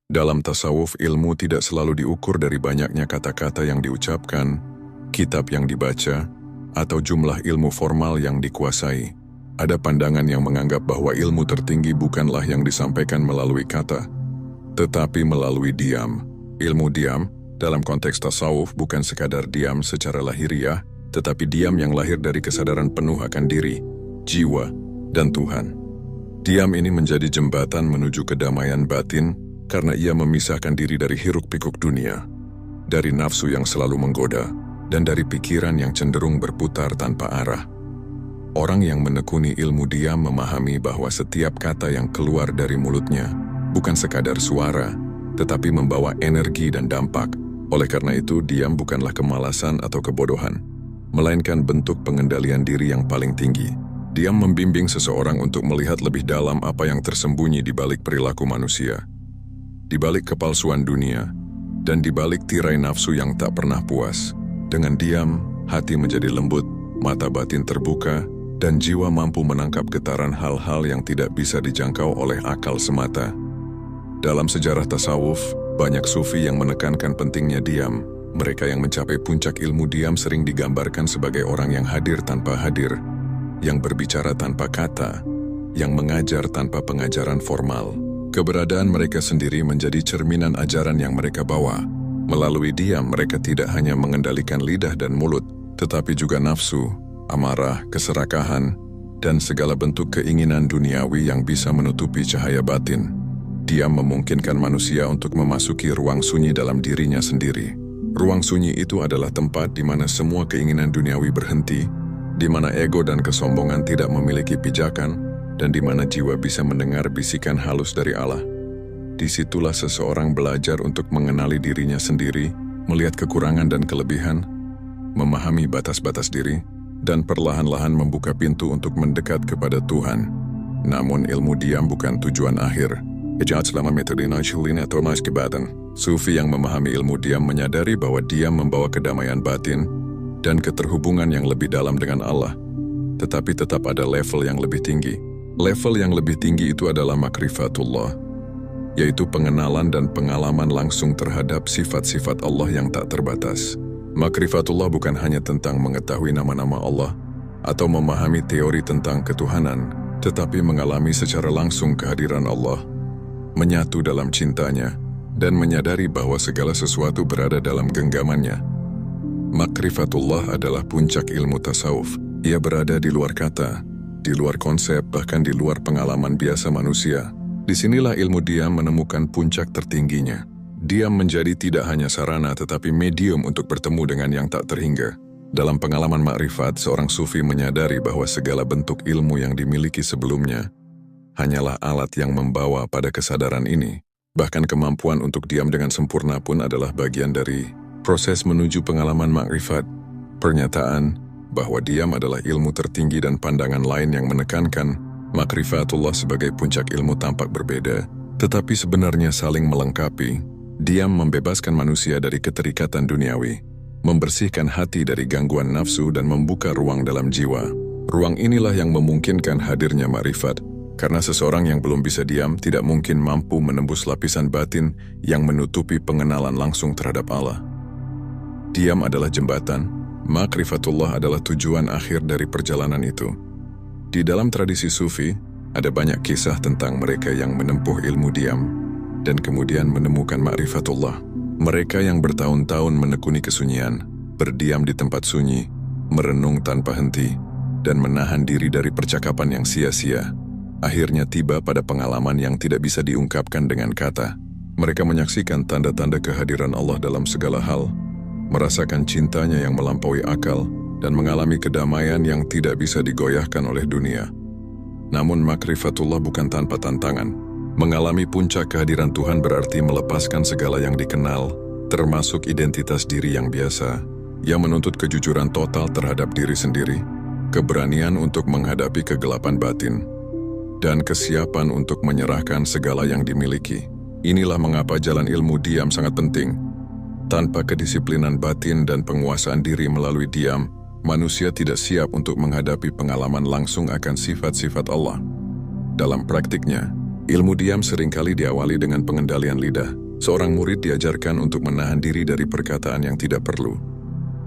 Dalam tasawuf, ilmu tidak selalu diukur dari banyaknya kata-kata yang diucapkan, kitab yang dibaca, atau jumlah ilmu formal yang dikuasai. Ada pandangan yang menganggap bahwa ilmu tertinggi bukanlah yang disampaikan melalui kata, tetapi melalui diam. Ilmu diam, dalam konteks tasawuf, bukan sekadar diam secara lahiriah, tetapi diam yang lahir dari kesadaran penuh akan diri, jiwa, dan Tuhan. Diam ini menjadi jembatan menuju kedamaian batin, karena ia memisahkan diri dari hiruk-pikuk dunia, dari nafsu yang selalu menggoda, dan dari pikiran yang cenderung berputar tanpa arah. Orang yang menekuni ilmu diam memahami bahwa setiap kata yang keluar dari mulutnya bukan sekadar suara, tetapi membawa energi dan dampak. Oleh karena itu, diam bukanlah kemalasan atau kebodohan, melainkan bentuk pengendalian diri yang paling tinggi. Diam membimbing seseorang untuk melihat lebih dalam apa yang tersembunyi di balik perilaku manusia, di balik kepalsuan dunia, dan di balik tirai nafsu yang tak pernah puas. Dengan diam, hati menjadi lembut, mata batin terbuka, dan jiwa mampu menangkap getaran hal-hal yang tidak bisa dijangkau oleh akal semata. Dalam sejarah tasawuf, banyak sufi yang menekankan pentingnya diam. Mereka yang mencapai puncak ilmu diam sering digambarkan sebagai orang yang hadir tanpa hadir, yang berbicara tanpa kata, yang mengajar tanpa pengajaran formal. Keberadaan mereka sendiri menjadi cerminan ajaran yang mereka bawa. Melalui diam, mereka tidak hanya mengendalikan lidah dan mulut, tetapi juga nafsu, amarah, keserakahan, dan segala bentuk keinginan duniawi yang bisa menutupi cahaya batin. Diam memungkinkan manusia untuk memasuki ruang sunyi dalam dirinya sendiri. Ruang sunyi itu adalah tempat di mana semua keinginan duniawi berhenti, di mana ego dan kesombongan tidak memiliki pijakan, dan di mana jiwa bisa mendengar bisikan halus dari Allah. Disitulah seseorang belajar untuk mengenali dirinya sendiri, melihat kekurangan dan kelebihan, memahami batas-batas diri, dan perlahan-lahan membuka pintu untuk mendekat kepada Tuhan. Namun ilmu diam bukan tujuan akhir. Sufi yang memahami ilmu diam menyadari bahwa diam membawa kedamaian batin dan keterhubungan yang lebih dalam dengan Allah. Tetapi tetap ada level yang lebih tinggi. Level yang lebih tinggi itu adalah makrifatullah, yaitu pengenalan dan pengalaman langsung terhadap sifat-sifat Allah yang tak terbatas. Makrifatullah bukan hanya tentang mengetahui nama-nama Allah atau memahami teori tentang ketuhanan, tetapi mengalami secara langsung kehadiran Allah, menyatu dalam cintanya, dan menyadari bahwa segala sesuatu berada dalam genggamannya. Makrifatullah adalah puncak ilmu tasawuf. Ia berada di luar kata, di luar konsep, bahkan di luar pengalaman biasa manusia. Disinilah ilmu diam menemukan puncak tertingginya. Diam menjadi tidak hanya sarana tetapi medium untuk bertemu dengan yang tak terhingga. Dalam pengalaman makrifat, seorang sufi menyadari bahwa segala bentuk ilmu yang dimiliki sebelumnya hanyalah alat yang membawa pada kesadaran ini. Bahkan kemampuan untuk diam dengan sempurna pun adalah bagian dari proses menuju pengalaman makrifat. Pernyataan bahwa diam adalah ilmu tertinggi dan pandangan lain yang menekankan makrifatullah sebagai puncak ilmu tampak berbeda, tetapi sebenarnya saling melengkapi. Diam membebaskan manusia dari keterikatan duniawi, membersihkan hati dari gangguan nafsu dan membuka ruang dalam jiwa. Ruang inilah yang memungkinkan hadirnya makrifat, karena seseorang yang belum bisa diam tidak mungkin mampu menembus lapisan batin yang menutupi pengenalan langsung terhadap Allah. Diam adalah jembatan, makrifatullah adalah tujuan akhir dari perjalanan itu. Di dalam tradisi sufi, ada banyak kisah tentang mereka yang menempuh ilmu diam dan kemudian menemukan ma'rifatullah. Mereka yang bertahun-tahun menekuni kesunyian, berdiam di tempat sunyi, merenung tanpa henti, dan menahan diri dari percakapan yang sia-sia, akhirnya tiba pada pengalaman yang tidak bisa diungkapkan dengan kata. Mereka menyaksikan tanda-tanda kehadiran Allah dalam segala hal, merasakan cintanya yang melampaui akal, dan mengalami kedamaian yang tidak bisa digoyahkan oleh dunia. Namun makrifatullah bukan tanpa tantangan. Mengalami puncak kehadiran Tuhan berarti melepaskan segala yang dikenal, termasuk identitas diri yang biasa, yang menuntut kejujuran total terhadap diri sendiri, keberanian untuk menghadapi kegelapan batin, dan kesiapan untuk menyerahkan segala yang dimiliki. Inilah mengapa jalan ilmu diam sangat penting. Tanpa kedisiplinan batin dan penguasaan diri melalui diam, manusia tidak siap untuk menghadapi pengalaman langsung akan sifat-sifat Allah. Dalam praktiknya, Ilmu diam seringkali diawali dengan pengendalian lidah. Seorang murid diajarkan untuk menahan diri dari perkataan yang tidak perlu,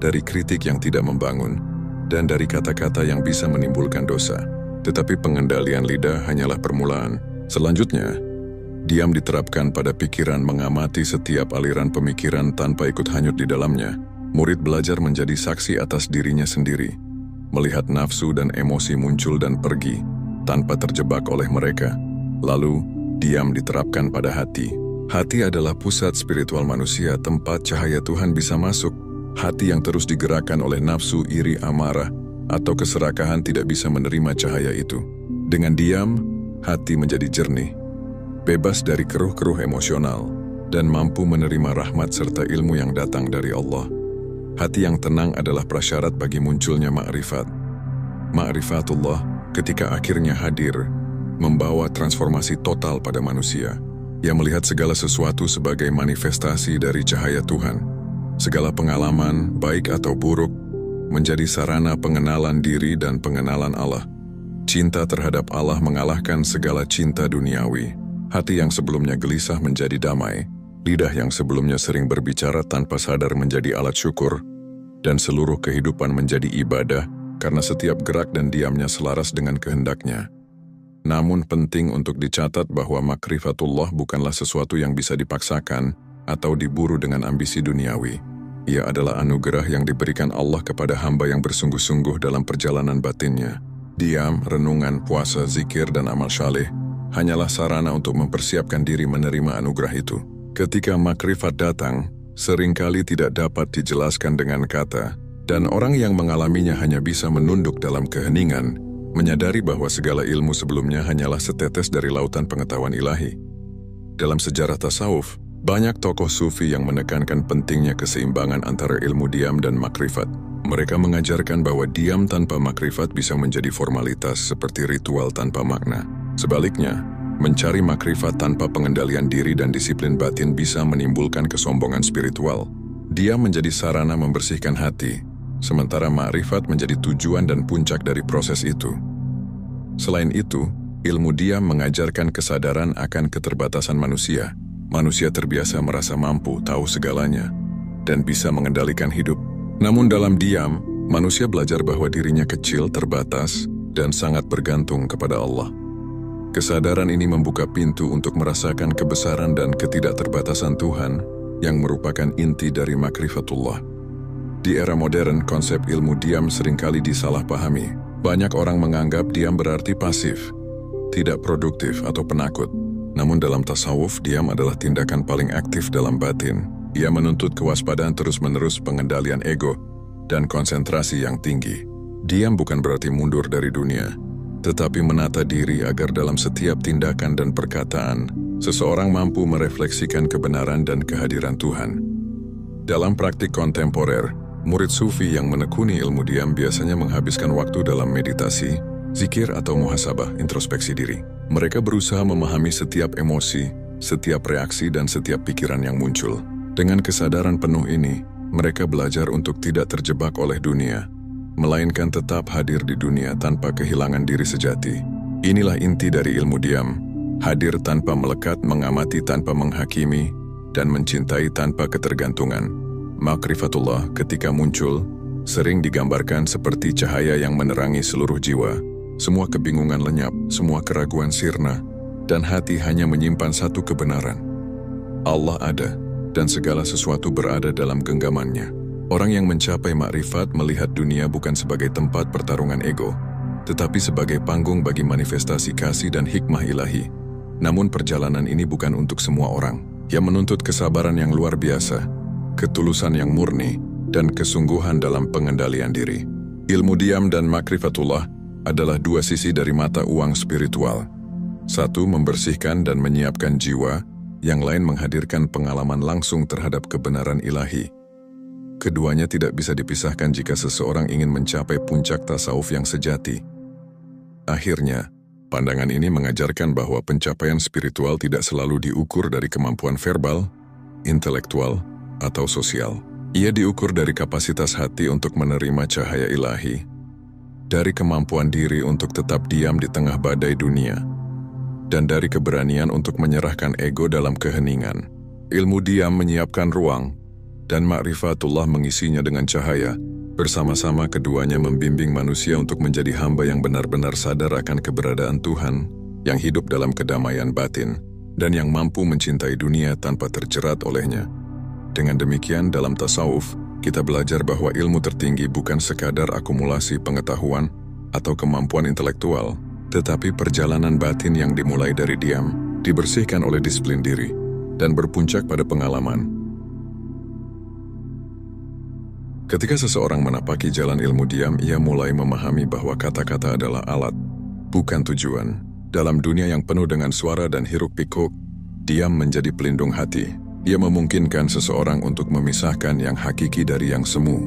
dari kritik yang tidak membangun, dan dari kata-kata yang bisa menimbulkan dosa. Tetapi pengendalian lidah hanyalah permulaan. Selanjutnya, diam diterapkan pada pikiran, mengamati setiap aliran pemikiran tanpa ikut hanyut di dalamnya. Murid belajar menjadi saksi atas dirinya sendiri, melihat nafsu dan emosi muncul dan pergi, tanpa terjebak oleh mereka. Lalu, diam diterapkan pada hati. Hati adalah pusat spiritual manusia, tempat cahaya Tuhan bisa masuk. Hati yang terus digerakkan oleh nafsu, iri, amarah, atau keserakahan tidak bisa menerima cahaya itu. Dengan diam, hati menjadi jernih, bebas dari keruh-keruh emosional, dan mampu menerima rahmat serta ilmu yang datang dari Allah. Hati yang tenang adalah prasyarat bagi munculnya ma'rifat. Ma'rifatullah ketika akhirnya hadir, membawa transformasi total pada manusia, yang melihat segala sesuatu sebagai manifestasi dari cahaya Tuhan. Segala pengalaman, baik atau buruk, menjadi sarana pengenalan diri dan pengenalan Allah. Cinta terhadap Allah mengalahkan segala cinta duniawi. Hati yang sebelumnya gelisah menjadi damai, lidah yang sebelumnya sering berbicara tanpa sadar menjadi alat syukur, dan seluruh kehidupan menjadi ibadah karena setiap gerak dan diamnya selaras dengan kehendaknya. Namun penting untuk dicatat bahwa makrifatullah bukanlah sesuatu yang bisa dipaksakan atau diburu dengan ambisi duniawi. Ia adalah anugerah yang diberikan Allah kepada hamba yang bersungguh-sungguh dalam perjalanan batinnya. Diam, renungan, puasa, zikir, dan amal syaleh hanyalah sarana untuk mempersiapkan diri menerima anugerah itu. Ketika makrifat datang, seringkali tidak dapat dijelaskan dengan kata, dan orang yang mengalaminya hanya bisa menunduk dalam keheningan, menyadari bahwa segala ilmu sebelumnya hanyalah setetes dari lautan pengetahuan ilahi. Dalam sejarah tasawuf, banyak tokoh sufi yang menekankan pentingnya keseimbangan antara ilmu diam dan makrifat. Mereka mengajarkan bahwa diam tanpa makrifat bisa menjadi formalitas seperti ritual tanpa makna. Sebaliknya, mencari makrifat tanpa pengendalian diri dan disiplin batin bisa menimbulkan kesombongan spiritual. Diam menjadi sarana membersihkan hati, sementara makrifat menjadi tujuan dan puncak dari proses itu. Selain itu, ilmu diam mengajarkan kesadaran akan keterbatasan manusia. Manusia terbiasa merasa mampu tahu segalanya dan bisa mengendalikan hidup. Namun dalam diam, manusia belajar bahwa dirinya kecil, terbatas, dan sangat bergantung kepada Allah. Kesadaran ini membuka pintu untuk merasakan kebesaran dan ketidakterbatasan Tuhan yang merupakan inti dari makrifatullah. Di era modern, konsep ilmu diam seringkali disalahpahami. Banyak orang menganggap diam berarti pasif, tidak produktif atau penakut. Namun dalam tasawuf, diam adalah tindakan paling aktif dalam batin. Ia menuntut kewaspadaan terus-menerus, pengendalian ego, dan konsentrasi yang tinggi. Diam bukan berarti mundur dari dunia, tetapi menata diri agar dalam setiap tindakan dan perkataan, seseorang mampu merefleksikan kebenaran dan kehadiran Tuhan. Dalam praktik kontemporer, murid sufi yang menekuni ilmu diam biasanya menghabiskan waktu dalam meditasi, zikir atau muhasabah, introspeksi diri. Mereka berusaha memahami setiap emosi, setiap reaksi, dan setiap pikiran yang muncul. Dengan kesadaran penuh ini, mereka belajar untuk tidak terjebak oleh dunia, melainkan tetap hadir di dunia tanpa kehilangan diri sejati. Inilah inti dari ilmu diam, hadir tanpa melekat, mengamati tanpa menghakimi, dan mencintai tanpa ketergantungan. Makrifatullah ketika muncul, sering digambarkan seperti cahaya yang menerangi seluruh jiwa. Semua kebingungan lenyap, semua keraguan sirna, dan hati hanya menyimpan satu kebenaran. Allah ada, dan segala sesuatu berada dalam genggamannya. Orang yang mencapai makrifat melihat dunia bukan sebagai tempat pertarungan ego, tetapi sebagai panggung bagi manifestasi kasih dan hikmah ilahi. Namun perjalanan ini bukan untuk semua orang. Ia menuntut kesabaran yang luar biasa, ketulusan yang murni, dan kesungguhan dalam pengendalian diri. Ilmu diam dan makrifatullah adalah dua sisi dari mata uang spiritual. Satu membersihkan dan menyiapkan jiwa, yang lain menghadirkan pengalaman langsung terhadap kebenaran ilahi. Keduanya tidak bisa dipisahkan jika seseorang ingin mencapai puncak tasawuf yang sejati. Akhirnya, pandangan ini mengajarkan bahwa pencapaian spiritual tidak selalu diukur dari kemampuan verbal, intelektual, atau sosial. Ia diukur dari kapasitas hati untuk menerima cahaya ilahi, dari kemampuan diri untuk tetap diam di tengah badai dunia, dan dari keberanian untuk menyerahkan ego dalam keheningan. Ilmu diam menyiapkan ruang, dan ma'rifatullah mengisinya dengan cahaya. Bersama-sama keduanya membimbing manusia untuk menjadi hamba yang benar-benar sadar akan keberadaan Tuhan, yang hidup dalam kedamaian batin, dan yang mampu mencintai dunia tanpa terjerat olehnya. Dengan demikian, dalam tasawuf, kita belajar bahwa ilmu tertinggi bukan sekadar akumulasi pengetahuan atau kemampuan intelektual, tetapi perjalanan batin yang dimulai dari diam, dibersihkan oleh disiplin diri, dan berpuncak pada pengalaman. Ketika seseorang menapaki jalan ilmu diam, ia mulai memahami bahwa kata-kata adalah alat, bukan tujuan. Dalam dunia yang penuh dengan suara dan hiruk-pikuk, diam menjadi pelindung hati. Ia memungkinkan seseorang untuk memisahkan yang hakiki dari yang semu,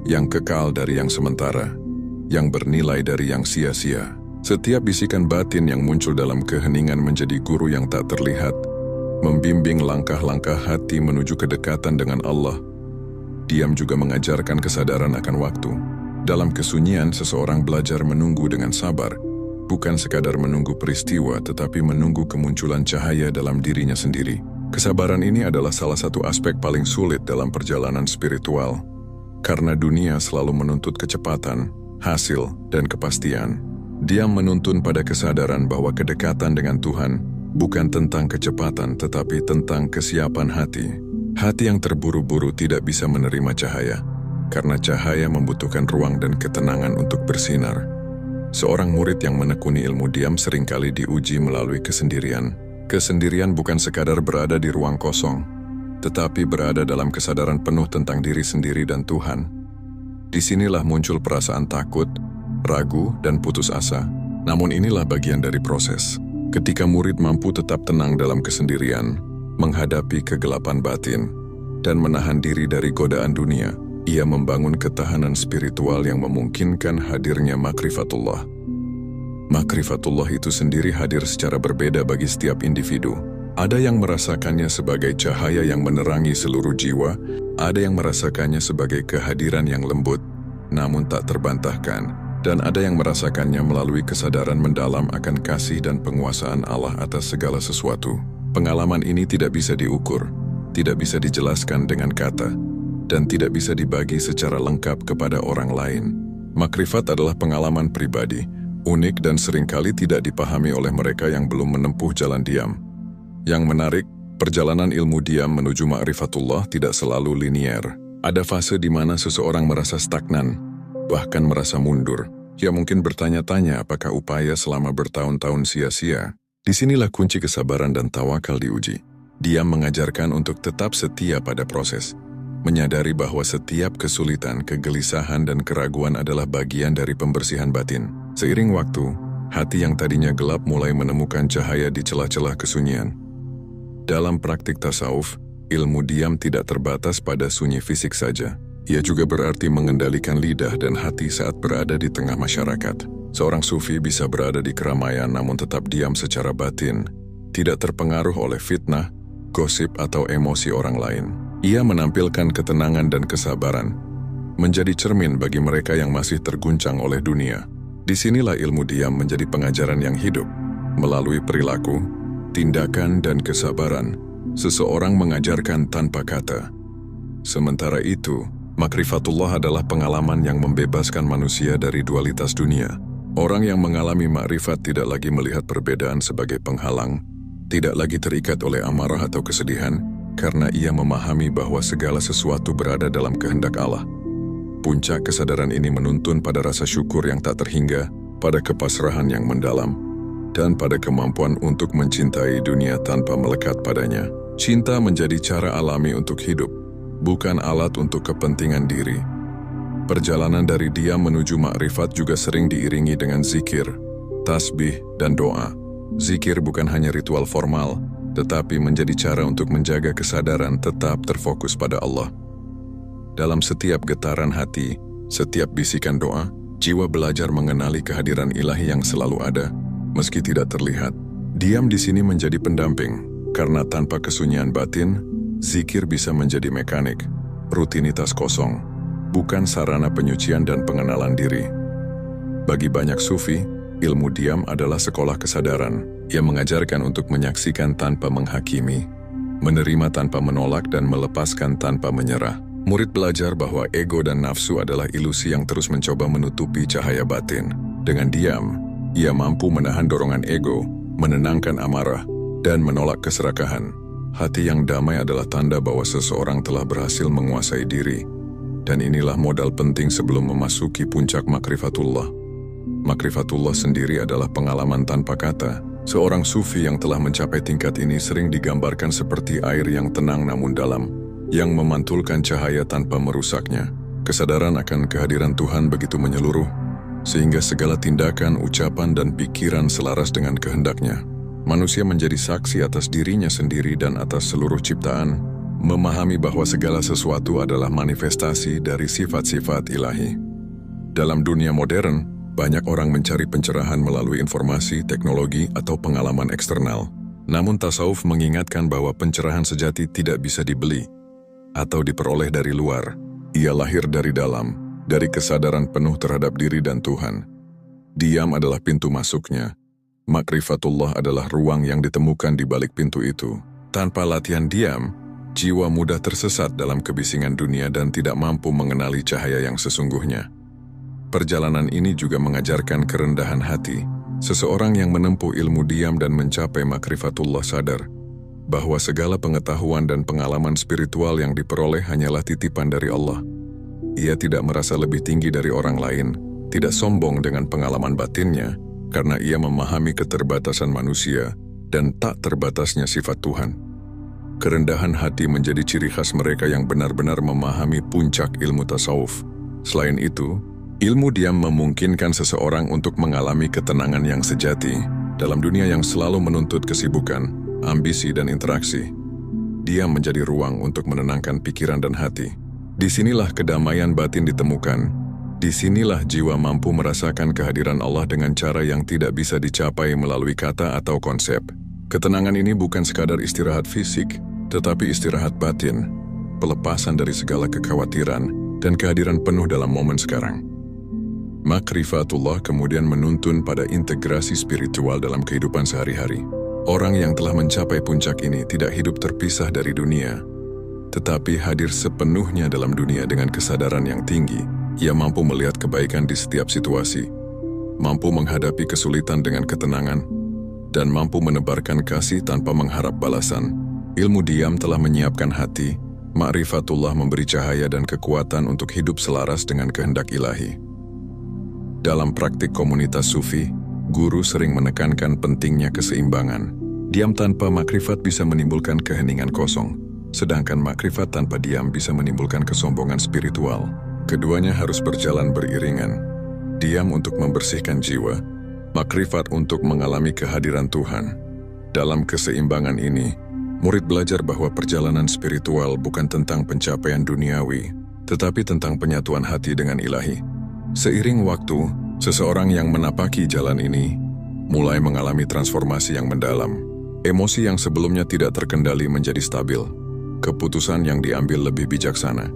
yang kekal dari yang sementara, yang bernilai dari yang sia-sia. Setiap bisikan batin yang muncul dalam keheningan menjadi guru yang tak terlihat, membimbing langkah-langkah hati menuju kedekatan dengan Allah. Diam juga mengajarkan kesadaran akan waktu. Dalam kesunyian, seseorang belajar menunggu dengan sabar, bukan sekadar menunggu peristiwa, tetapi menunggu kemunculan cahaya dalam dirinya sendiri. Kesabaran ini adalah salah satu aspek paling sulit dalam perjalanan spiritual, karena dunia selalu menuntut kecepatan, hasil, dan kepastian. Diam menuntun pada kesadaran bahwa kedekatan dengan Tuhan bukan tentang kecepatan, tetapi tentang kesiapan hati. Hati yang terburu-buru tidak bisa menerima cahaya, karena cahaya membutuhkan ruang dan ketenangan untuk bersinar. Seorang murid yang menekuni ilmu diam seringkali diuji melalui kesendirian. Kesendirian bukan sekadar berada di ruang kosong, tetapi berada dalam kesadaran penuh tentang diri sendiri dan Tuhan. Disinilah muncul perasaan takut, ragu, dan putus asa. Namun inilah bagian dari proses. Ketika murid mampu tetap tenang dalam kesendirian, menghadapi kegelapan batin, dan menahan diri dari godaan dunia, ia membangun ketahanan spiritual yang memungkinkan hadirnya makrifatullah. Makrifatullah itu sendiri hadir secara berbeda bagi setiap individu. Ada yang merasakannya sebagai cahaya yang menerangi seluruh jiwa, ada yang merasakannya sebagai kehadiran yang lembut, namun tak terbantahkan, dan ada yang merasakannya melalui kesadaran mendalam akan kasih dan penguasaan Allah atas segala sesuatu. Pengalaman ini tidak bisa diukur, tidak bisa dijelaskan dengan kata, dan tidak bisa dibagi secara lengkap kepada orang lain. Makrifat adalah pengalaman pribadi, unik dan seringkali tidak dipahami oleh mereka yang belum menempuh jalan diam. Yang menarik, perjalanan ilmu diam menuju ma'rifatullah tidak selalu linier. Ada fase di mana seseorang merasa stagnan, bahkan merasa mundur. Ia mungkin bertanya-tanya apakah upaya selama bertahun-tahun sia-sia. Disinilah kunci kesabaran dan tawakal diuji. Diam mengajarkan untuk tetap setia pada proses, menyadari bahwa setiap kesulitan, kegelisahan, dan keraguan adalah bagian dari pembersihan batin. Seiring waktu, hati yang tadinya gelap mulai menemukan cahaya di celah-celah kesunyian. Dalam praktik tasawuf, ilmu diam tidak terbatas pada sunyi fisik saja. Ia juga berarti mengendalikan lidah dan hati saat berada di tengah masyarakat. Seorang sufi bisa berada di keramaian namun tetap diam secara batin, tidak terpengaruh oleh fitnah, gosip, atau emosi orang lain. Ia menampilkan ketenangan dan kesabaran, menjadi cermin bagi mereka yang masih terguncang oleh dunia. Disinilah ilmu diam menjadi pengajaran yang hidup. Melalui perilaku, tindakan, dan kesabaran, seseorang mengajarkan tanpa kata. Sementara itu, makrifatullah adalah pengalaman yang membebaskan manusia dari dualitas dunia. Orang yang mengalami makrifat tidak lagi melihat perbedaan sebagai penghalang, tidak lagi terikat oleh amarah atau kesedihan, karena ia memahami bahwa segala sesuatu berada dalam kehendak Allah. Puncak kesadaran ini menuntun pada rasa syukur yang tak terhingga, pada kepasrahan yang mendalam, dan pada kemampuan untuk mencintai dunia tanpa melekat padanya. Cinta menjadi cara alami untuk hidup, bukan alat untuk kepentingan diri. Perjalanan dari diam menuju makrifat juga sering diiringi dengan zikir, tasbih, dan doa. Zikir bukan hanya ritual formal, tetapi menjadi cara untuk menjaga kesadaran tetap terfokus pada Allah. Dalam setiap getaran hati, setiap bisikan doa, jiwa belajar mengenali kehadiran ilahi yang selalu ada, meski tidak terlihat. Diam di sini menjadi pendamping, karena tanpa kesunyian batin, zikir bisa menjadi mekanik, rutinitas kosong, bukan sarana penyucian dan pengenalan diri. Bagi banyak sufi, ilmu diam adalah sekolah kesadaran. Ia mengajarkan untuk menyaksikan tanpa menghakimi, menerima tanpa menolak dan melepaskan tanpa menyerah. Murid belajar bahwa ego dan nafsu adalah ilusi yang terus mencoba menutupi cahaya batin. Dengan diam, ia mampu menahan dorongan ego, menenangkan amarah, dan menolak keserakahan. Hati yang damai adalah tanda bahwa seseorang telah berhasil menguasai diri. Dan inilah modal penting sebelum memasuki puncak makrifatullah. Makrifatullah sendiri adalah pengalaman tanpa kata. Seorang sufi yang telah mencapai tingkat ini sering digambarkan seperti air yang tenang namun dalam, yang memantulkan cahaya tanpa merusaknya. Kesadaran akan kehadiran Tuhan begitu menyeluruh, sehingga segala tindakan, ucapan, dan pikiran selaras dengan kehendaknya. Manusia menjadi saksi atas dirinya sendiri dan atas seluruh ciptaan, memahami bahwa segala sesuatu adalah manifestasi dari sifat-sifat ilahi. Dalam dunia modern, banyak orang mencari pencerahan melalui informasi, teknologi, atau pengalaman eksternal. Namun tasawuf mengingatkan bahwa pencerahan sejati tidak bisa dibeli atau diperoleh dari luar. Ia lahir dari dalam, dari kesadaran penuh terhadap diri dan Tuhan. Diam adalah pintu masuknya. Makrifatullah adalah ruang yang ditemukan di balik pintu itu. Tanpa latihan diam, jiwa mudah tersesat dalam kebisingan dunia dan tidak mampu mengenali cahaya yang sesungguhnya. Perjalanan ini juga mengajarkan kerendahan hati. Seseorang yang menempuh ilmu diam dan mencapai makrifatullah sadar bahwa segala pengetahuan dan pengalaman spiritual yang diperoleh hanyalah titipan dari Allah. Ia tidak merasa lebih tinggi dari orang lain, tidak sombong dengan pengalaman batinnya, karena ia memahami keterbatasan manusia dan tak terbatasnya sifat Tuhan. Kerendahan hati menjadi ciri khas mereka yang benar-benar memahami puncak ilmu tasawuf. Selain itu, ilmu diam memungkinkan seseorang untuk mengalami ketenangan yang sejati dalam dunia yang selalu menuntut kesibukan, ambisi, dan interaksi. Diam menjadi ruang untuk menenangkan pikiran dan hati. Disinilah kedamaian batin ditemukan. Disinilah jiwa mampu merasakan kehadiran Allah dengan cara yang tidak bisa dicapai melalui kata atau konsep. Ketenangan ini bukan sekadar istirahat fisik, tetapi istirahat batin, pelepasan dari segala kekhawatiran, dan kehadiran penuh dalam momen sekarang. Makrifatullah kemudian menuntun pada integrasi spiritual dalam kehidupan sehari-hari. Orang yang telah mencapai puncak ini tidak hidup terpisah dari dunia, tetapi hadir sepenuhnya dalam dunia dengan kesadaran yang tinggi. Ia mampu melihat kebaikan di setiap situasi, mampu menghadapi kesulitan dengan ketenangan, dan mampu menebarkan kasih tanpa mengharap balasan. Ilmu diam telah menyiapkan hati, makrifatullah memberi cahaya dan kekuatan untuk hidup selaras dengan kehendak ilahi. Dalam praktik komunitas sufi, guru sering menekankan pentingnya keseimbangan. Diam tanpa makrifat bisa menimbulkan keheningan kosong, sedangkan makrifat tanpa diam bisa menimbulkan kesombongan spiritual. Keduanya harus berjalan beriringan. Diam untuk membersihkan jiwa, makrifat untuk mengalami kehadiran Tuhan. Dalam keseimbangan ini, murid belajar bahwa perjalanan spiritual bukan tentang pencapaian duniawi, tetapi tentang penyatuan hati dengan ilahi. Seiring waktu, seseorang yang menapaki jalan ini mulai mengalami transformasi yang mendalam. Emosi yang sebelumnya tidak terkendali menjadi stabil, keputusan yang diambil lebih bijaksana,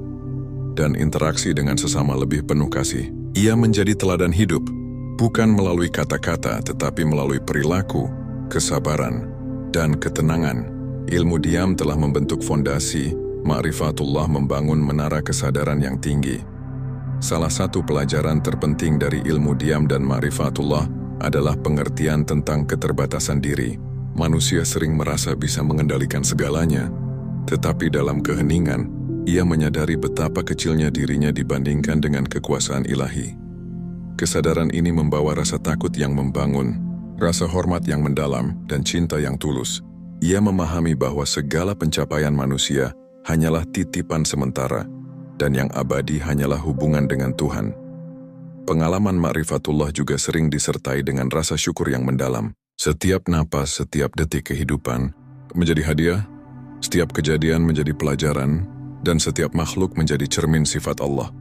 dan interaksi dengan sesama lebih penuh kasih. Ia menjadi teladan hidup, bukan melalui kata-kata tetapi melalui perilaku, kesabaran, dan ketenangan. Ilmu diam telah membentuk fondasi, makrifatullah membangun menara kesadaran yang tinggi. Salah satu pelajaran terpenting dari ilmu diam dan makrifatullah adalah pengertian tentang keterbatasan diri. Manusia sering merasa bisa mengendalikan segalanya, tetapi dalam keheningan, ia menyadari betapa kecilnya dirinya dibandingkan dengan kekuasaan ilahi. Kesadaran ini membawa rasa takut yang membangun, rasa hormat yang mendalam, dan cinta yang tulus. Ia memahami bahwa segala pencapaian manusia hanyalah titipan sementara, dan yang abadi hanyalah hubungan dengan Tuhan. Pengalaman makrifatullah juga sering disertai dengan rasa syukur yang mendalam. Setiap napas, setiap detik kehidupan menjadi hadiah, setiap kejadian menjadi pelajaran, dan setiap makhluk menjadi cermin sifat Allah.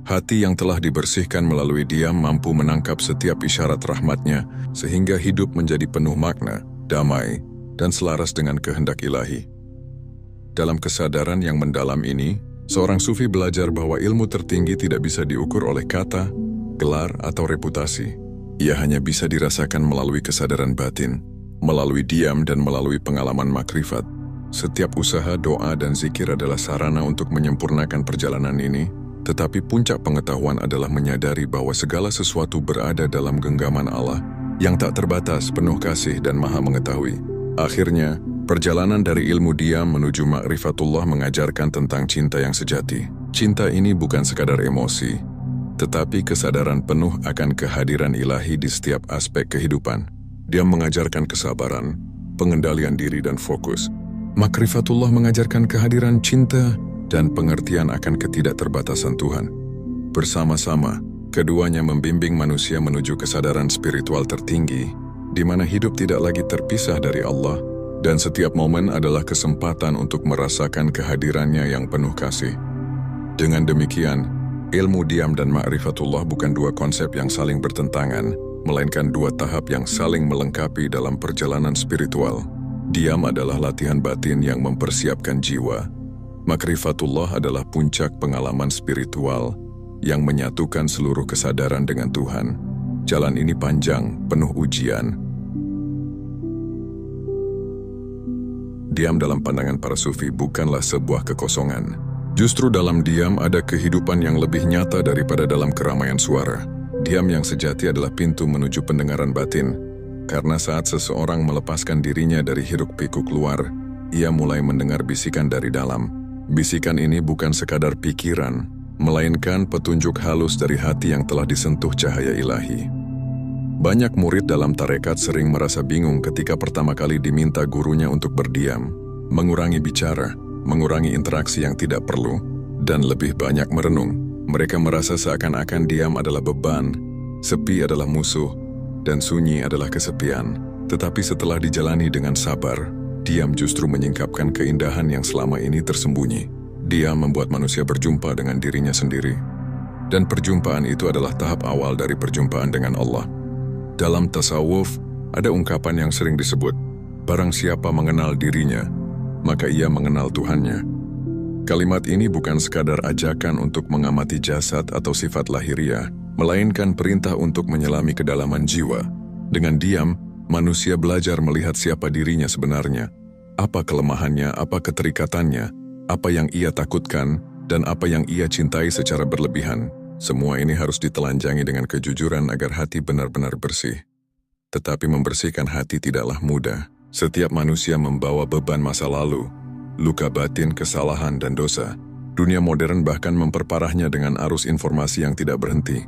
Hati yang telah dibersihkan melalui diam mampu menangkap setiap isyarat rahmatnya, sehingga hidup menjadi penuh makna, damai, dan selaras dengan kehendak ilahi. Dalam kesadaran yang mendalam ini, seorang sufi belajar bahwa ilmu tertinggi tidak bisa diukur oleh kata, gelar, atau reputasi. Ia hanya bisa dirasakan melalui kesadaran batin. melalui diam dan melalui pengalaman makrifat. Setiap usaha, doa, dan zikir adalah sarana untuk menyempurnakan perjalanan ini, tetapi puncak pengetahuan adalah menyadari bahwa segala sesuatu berada dalam genggaman Allah yang tak terbatas, penuh kasih, dan maha mengetahui. Akhirnya, perjalanan dari ilmu diam menuju ma'rifatullah mengajarkan tentang cinta yang sejati. Cinta ini bukan sekadar emosi, tetapi kesadaran penuh akan kehadiran ilahi di setiap aspek kehidupan. Dia mengajarkan kesabaran, pengendalian diri, dan fokus. Makrifatullah mengajarkan kehadiran cinta dan pengertian akan ketidakterbatasan Tuhan. Bersama-sama, keduanya membimbing manusia menuju kesadaran spiritual tertinggi, di mana hidup tidak lagi terpisah dari Allah, dan setiap momen adalah kesempatan untuk merasakan kehadirannya yang penuh kasih. Dengan demikian, ilmu diam dan ma'rifatullah bukan dua konsep yang saling bertentangan, melainkan dua tahap yang saling melengkapi dalam perjalanan spiritual. Diam adalah latihan batin yang mempersiapkan jiwa. Makrifatullah adalah puncak pengalaman spiritual yang menyatukan seluruh kesadaran dengan Tuhan. Jalan ini panjang, penuh ujian. Diam dalam pandangan para sufi bukanlah sebuah kekosongan. Justru dalam diam ada kehidupan yang lebih nyata daripada dalam keramaian suara. Diam yang sejati adalah pintu menuju pendengaran batin. Karena saat seseorang melepaskan dirinya dari hiruk-pikuk luar, ia mulai mendengar bisikan dari dalam. Bisikan ini bukan sekadar pikiran, melainkan petunjuk halus dari hati yang telah disentuh cahaya ilahi. Banyak murid dalam tarekat sering merasa bingung ketika pertama kali diminta gurunya untuk berdiam, mengurangi bicara, mengurangi interaksi yang tidak perlu, dan lebih banyak merenung. Mereka merasa seakan-akan diam adalah beban, sepi adalah musuh, dan sunyi adalah kesepian. Tetapi setelah dijalani dengan sabar, diam justru menyingkapkan keindahan yang selama ini tersembunyi. Diam membuat manusia berjumpa dengan dirinya sendiri. Dan perjumpaan itu adalah tahap awal dari perjumpaan dengan Allah. Dalam tasawuf, ada ungkapan yang sering disebut, barang siapa mengenal dirinya, maka ia mengenal Tuhannya. Kalimat ini bukan sekadar ajakan untuk mengamati jasad atau sifat lahiriah, melainkan perintah untuk menyelami kedalaman jiwa. Dengan diam, manusia belajar melihat siapa dirinya sebenarnya, apa kelemahannya, apa keterikatannya, apa yang ia takutkan, dan apa yang ia cintai secara berlebihan. Semua ini harus ditelanjangi dengan kejujuran agar hati benar-benar bersih. Tetapi membersihkan hati tidaklah mudah. Setiap manusia membawa beban masa lalu, luka batin, kesalahan, dan dosa. Dunia modern bahkan memperparahnya dengan arus informasi yang tidak berhenti,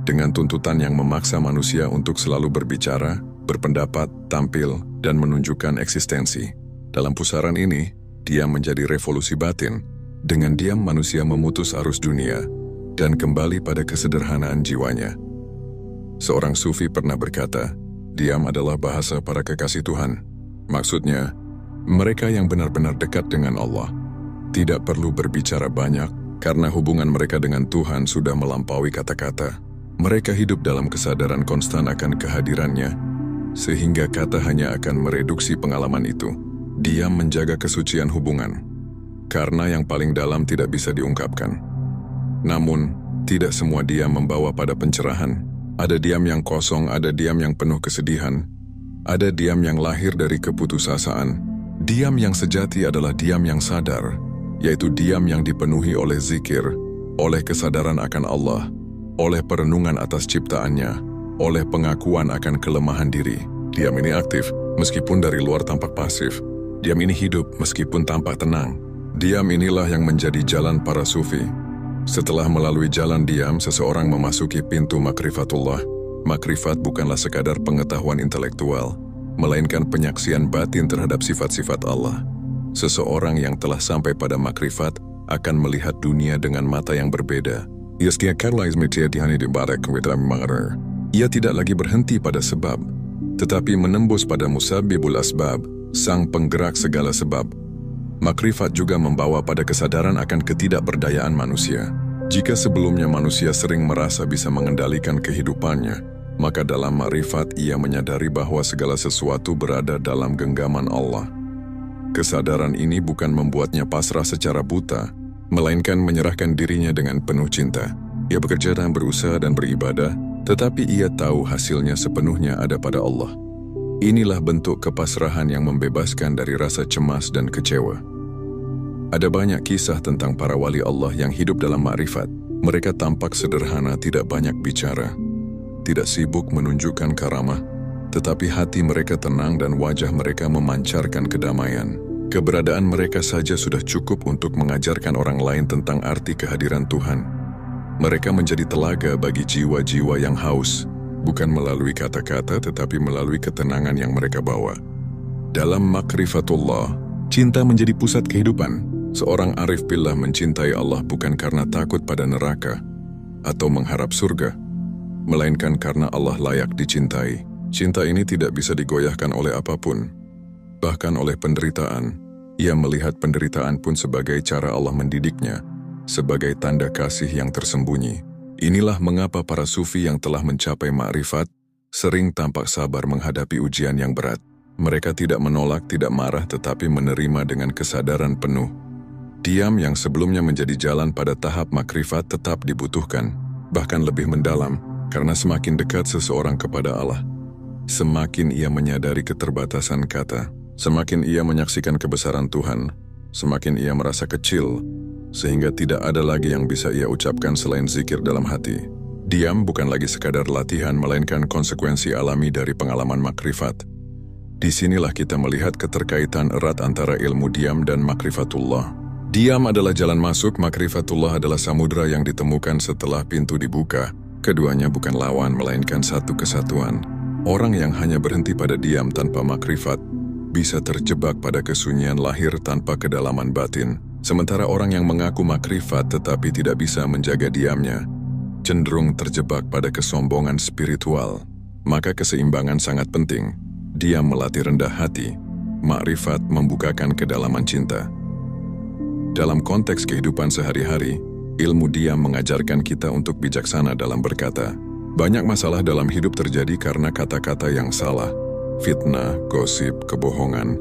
dengan tuntutan yang memaksa manusia untuk selalu berbicara, berpendapat, tampil, dan menunjukkan eksistensi. Dalam pusaran ini, diam menjadi revolusi batin. Dengan diam manusia memutus arus dunia dan kembali pada kesederhanaan jiwanya. Seorang sufi pernah berkata, diam adalah bahasa para kekasih Tuhan. Maksudnya, mereka yang benar-benar dekat dengan Allah tidak perlu berbicara banyak karena hubungan mereka dengan Tuhan sudah melampaui kata-kata. Mereka hidup dalam kesadaran konstan akan kehadirannya, sehingga kata hanya akan mereduksi pengalaman itu. Diam menjaga kesucian hubungan, karena yang paling dalam tidak bisa diungkapkan. Namun, tidak semua diam membawa pada pencerahan. Ada diam yang kosong, ada diam yang penuh kesedihan, ada diam yang lahir dari keputusasaan. Diam yang sejati adalah diam yang sadar, yaitu diam yang dipenuhi oleh zikir, oleh kesadaran akan Allah, oleh perenungan atas ciptaannya, oleh pengakuan akan kelemahan diri. Diam ini aktif, meskipun dari luar tampak pasif. Diam ini hidup, meskipun tampak tenang. Diam inilah yang menjadi jalan para sufi. Setelah melalui jalan diam, seseorang memasuki pintu makrifatullah. Makrifat bukanlah sekadar pengetahuan intelektual, melainkan penyaksian batin terhadap sifat-sifat Allah. Seseorang yang telah sampai pada makrifat akan melihat dunia dengan mata yang berbeda. Ia tidak lagi berhenti pada sebab, tetapi menembus pada musabbibul asbab, sang penggerak segala sebab. Makrifat juga membawa pada kesadaran akan ketidakberdayaan manusia. Jika sebelumnya manusia sering merasa bisa mengendalikan kehidupannya, maka dalam makrifat ia menyadari bahwa segala sesuatu berada dalam genggaman Allah. Kesadaran ini bukan membuatnya pasrah secara buta, melainkan menyerahkan dirinya dengan penuh cinta. Ia bekerja dan berusaha dan beribadah, tetapi ia tahu hasilnya sepenuhnya ada pada Allah. Inilah bentuk kepasrahan yang membebaskan dari rasa cemas dan kecewa. Ada banyak kisah tentang para wali Allah yang hidup dalam makrifat. Mereka tampak sederhana, tidak banyak bicara, tidak sibuk menunjukkan karamah, tetapi hati mereka tenang dan wajah mereka memancarkan kedamaian. Keberadaan mereka saja sudah cukup untuk mengajarkan orang lain tentang arti kehadiran Tuhan. Mereka menjadi telaga bagi jiwa-jiwa yang haus, bukan melalui kata-kata tetapi melalui ketenangan yang mereka bawa. Dalam makrifatullah, cinta menjadi pusat kehidupan. Seorang arif billah mencintai Allah bukan karena takut pada neraka atau mengharap surga, melainkan karena Allah layak dicintai. Cinta ini tidak bisa digoyahkan oleh apapun, bahkan oleh penderitaan. Ia melihat penderitaan pun sebagai cara Allah mendidiknya, sebagai tanda kasih yang tersembunyi. Inilah mengapa para sufi yang telah mencapai makrifat sering tampak sabar menghadapi ujian yang berat. Mereka tidak menolak, tidak marah, tetapi menerima dengan kesadaran penuh. Diam yang sebelumnya menjadi jalan pada tahap makrifat tetap dibutuhkan, bahkan lebih mendalam, karena semakin dekat seseorang kepada Allah, semakin ia menyadari keterbatasan kata, semakin ia menyaksikan kebesaran Tuhan, semakin ia merasa kecil, sehingga tidak ada lagi yang bisa ia ucapkan selain zikir dalam hati. Diam bukan lagi sekadar latihan, melainkan konsekuensi alami dari pengalaman makrifat. Disinilah kita melihat keterkaitan erat antara ilmu diam dan makrifatullah. Diam adalah jalan masuk, makrifatullah adalah samudra yang ditemukan setelah pintu dibuka. Keduanya bukan lawan, melainkan satu kesatuan. Orang yang hanya berhenti pada diam tanpa makrifat bisa terjebak pada kesunyian lahir tanpa kedalaman batin. Sementara orang yang mengaku makrifat tetapi tidak bisa menjaga diamnya, cenderung terjebak pada kesombongan spiritual. Maka keseimbangan sangat penting. Diam melatih rendah hati, makrifat membukakan kedalaman cinta. Dalam konteks kehidupan sehari-hari, ilmu diam mengajarkan kita untuk bijaksana dalam berkata. Banyak masalah dalam hidup terjadi karena kata-kata yang salah, fitnah, gosip, kebohongan,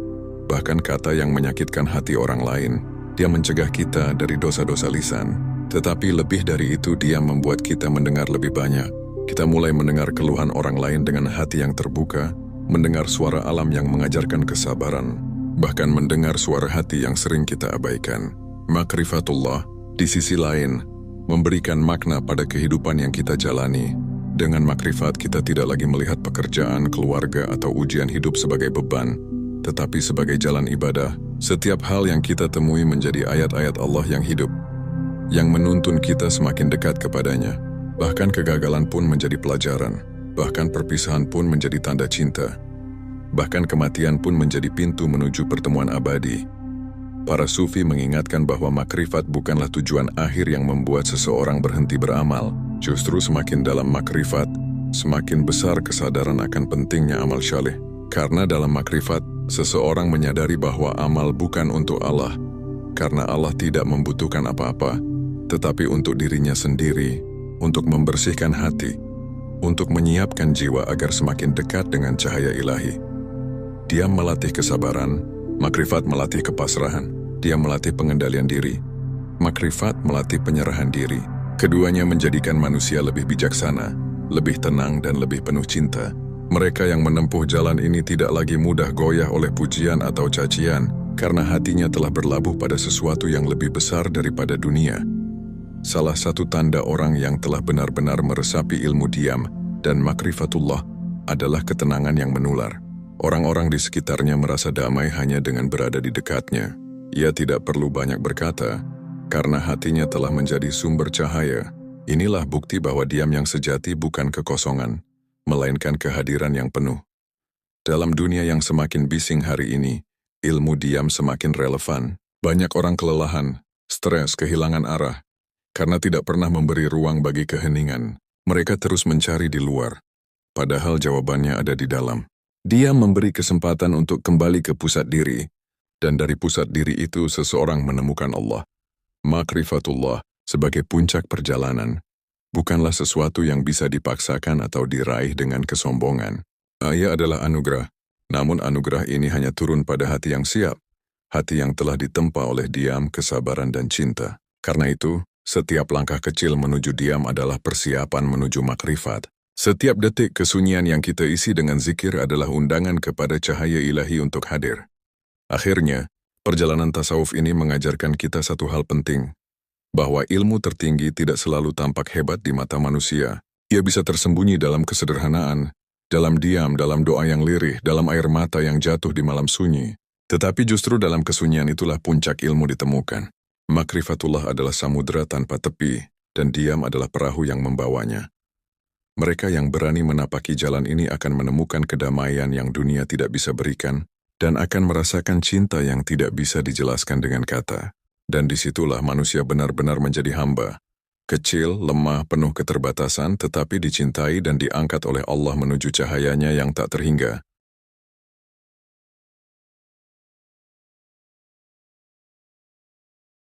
bahkan kata yang menyakitkan hati orang lain. Dia mencegah kita dari dosa-dosa lisan. Tetapi lebih dari itu, dia membuat kita mendengar lebih banyak. Kita mulai mendengar keluhan orang lain dengan hati yang terbuka, mendengar suara alam yang mengajarkan kesabaran, bahkan mendengar suara hati yang sering kita abaikan. Makrifatullah, di sisi lain, memberikan makna pada kehidupan yang kita jalani. Dengan makrifat, kita tidak lagi melihat pekerjaan, keluarga, atau ujian hidup sebagai beban, tetapi sebagai jalan ibadah. Setiap hal yang kita temui menjadi ayat-ayat Allah yang hidup, yang menuntun kita semakin dekat kepadanya. Bahkan kegagalan pun menjadi pelajaran, bahkan perpisahan pun menjadi tanda cinta. Bahkan kematian pun menjadi pintu menuju pertemuan abadi. Para sufi mengingatkan bahwa makrifat bukanlah tujuan akhir yang membuat seseorang berhenti beramal. Justru semakin dalam makrifat, semakin besar kesadaran akan pentingnya amal syaleh. Karena dalam makrifat, seseorang menyadari bahwa amal bukan untuk Allah, karena Allah tidak membutuhkan apa-apa, tetapi untuk dirinya sendiri, untuk membersihkan hati, untuk menyiapkan jiwa agar semakin dekat dengan cahaya ilahi. Dia melatih kesabaran, makrifat melatih kepasrahan. Dia melatih pengendalian diri. Makrifat melatih penyerahan diri. Keduanya menjadikan manusia lebih bijaksana, lebih tenang dan lebih penuh cinta. Mereka yang menempuh jalan ini tidak lagi mudah goyah oleh pujian atau cacian, karena hatinya telah berlabuh pada sesuatu yang lebih besar daripada dunia. Salah satu tanda orang yang telah benar-benar meresapi ilmu diam dan makrifatullah adalah ketenangan yang menular. Orang-orang di sekitarnya merasa damai hanya dengan berada di dekatnya. Ia tidak perlu banyak berkata, karena hatinya telah menjadi sumber cahaya. Inilah bukti bahwa diam yang sejati bukan kekosongan, melainkan kehadiran yang penuh. Dalam dunia yang semakin bising hari ini, ilmu diam semakin relevan. Banyak orang kelelahan, stres, kehilangan arah, karena tidak pernah memberi ruang bagi keheningan. Mereka terus mencari di luar, padahal jawabannya ada di dalam. Diam memberi kesempatan untuk kembali ke pusat diri, dan dari pusat diri itu seseorang menemukan Allah. Makrifatullah sebagai puncak perjalanan bukanlah sesuatu yang bisa dipaksakan atau diraih dengan kesombongan. Ia adalah anugerah, namun anugerah ini hanya turun pada hati yang siap, hati yang telah ditempa oleh diam, kesabaran, dan cinta. Karena itu, setiap langkah kecil menuju diam adalah persiapan menuju makrifat. Setiap detik kesunyian yang kita isi dengan zikir adalah undangan kepada cahaya ilahi untuk hadir. Akhirnya, perjalanan tasawuf ini mengajarkan kita satu hal penting, bahwa ilmu tertinggi tidak selalu tampak hebat di mata manusia. Ia bisa tersembunyi dalam kesederhanaan, dalam diam, dalam doa yang lirih, dalam air mata yang jatuh di malam sunyi. Tetapi justru dalam kesunyian itulah puncak ilmu ditemukan. Makrifatullah adalah samudera tanpa tepi, dan diam adalah perahu yang membawanya. Mereka yang berani menapaki jalan ini akan menemukan kedamaian yang dunia tidak bisa berikan, dan akan merasakan cinta yang tidak bisa dijelaskan dengan kata. Dan disitulah manusia benar-benar menjadi hamba. Kecil, lemah, penuh keterbatasan, tetapi dicintai dan diangkat oleh Allah menuju cahayanya yang tak terhingga.